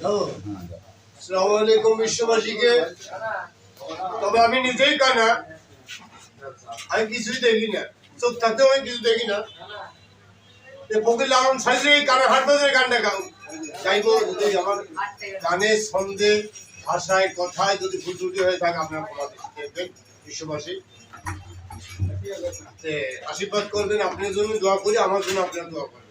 আসসালামু আলাইকুম বিশ্ববাসীকে। তবে আমি নিজেই কানা, আমি কিছুই দেখি না, চোখ থাকতেও আমি কিছু দেখি না। ফকির লালন সাইজে এই কানা হাটবাজের গানটা গাইবো। যদি আমার গানের ছন্দে, ভাষায়, কথায় যদি ভুল ত্রুটি হয়ে থাকে আপনারা ক্ষমা দেখবেন বিশ্ববাসী। আশীর্বাদ করবেন, আপনার জন্য দোয়া করি, আমার জন্য আপনারা দোয়া করবেন।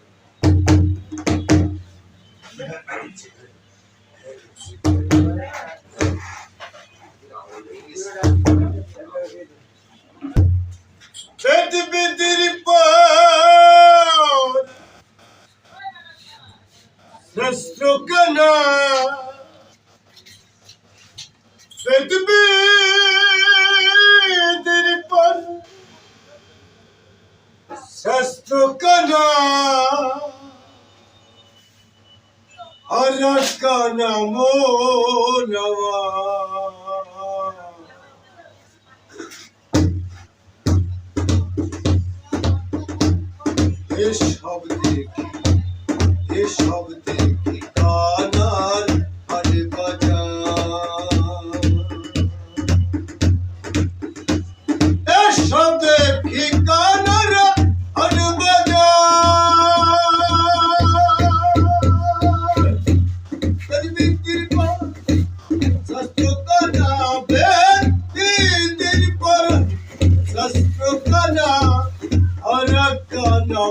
এসব দেখি কানার হাট বাজার, এসব দেখি কানার হাট বাজার। বিক্রির পর শাস্ত্র কানা, বিক্রির পর শাস্ত্র কানা, আর কানা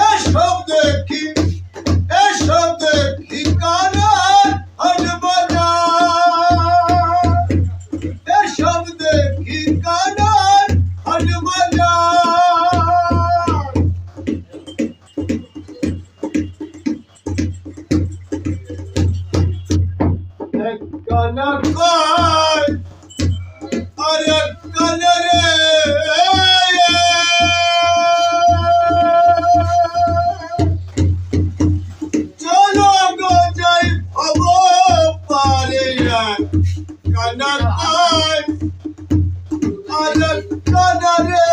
এসব দেখি কানার হাট বাজার, এসব দেখি কানার হাট বাজার। এক কানা কয় আর এক কানা রে, কানা কয় আর এক কানা রে,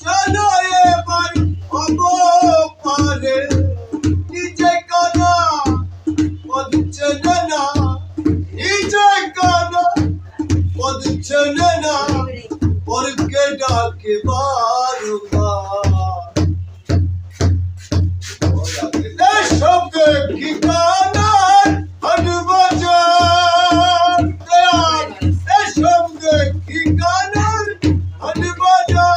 চলো এবার হব পারে। নিজে কানা পদ চেনে না, নিজে কানা পদ চেনে না, পরকে ডাকে বারবার। এসব দেখি কানার হাট বাজার, এসব দেখি কানার হাট বাজার।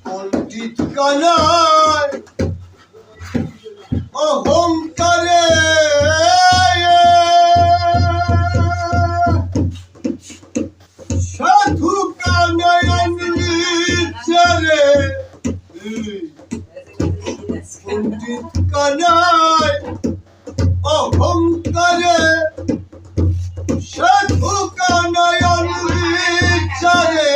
পণ্ডিত কানার অহংকারে, সাধু কানায়ন নিচারে। পণ্ডিত কানায় অহংকারে, সাধু কানায়ন নিচারে।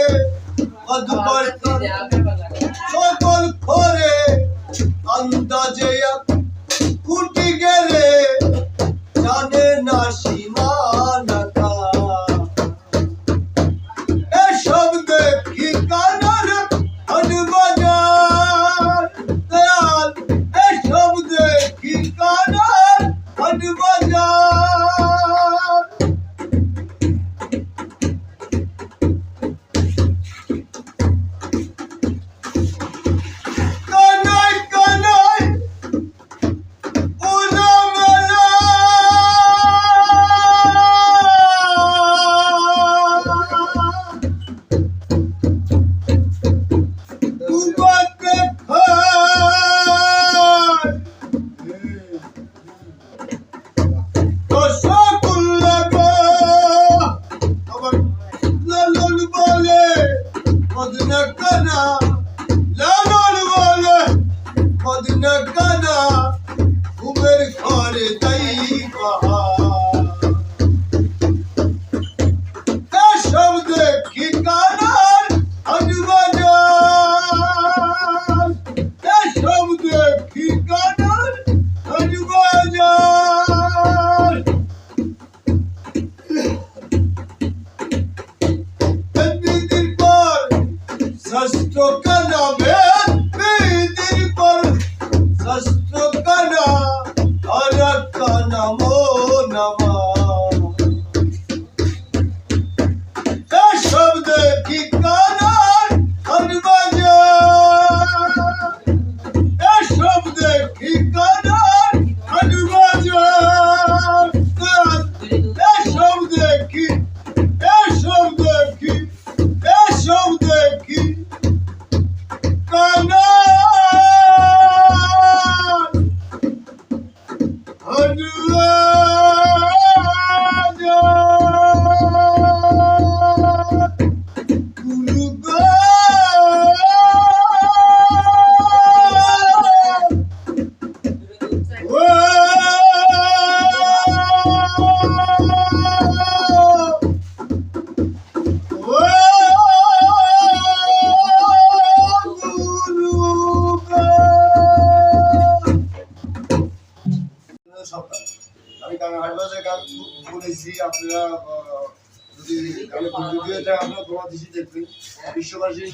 সকল করে আন্দাজে কুটি গেলে জানে না সীমানাটা। এসব দেখি কানার হাট বাজার, দয়াল এসব দেখি কানার হাট বাজার। গান বলেছি, আপনারা যদি গানের ভিডিওটা আপনারা তোমার দেশে দেখবেন, বিশ্ববাসীর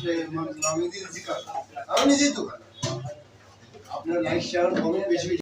আমি দিয়েছি গান, আমি নিজেই তো গান। আপনারা লাইক শেয়ার কমেন্ট বেশি বেশি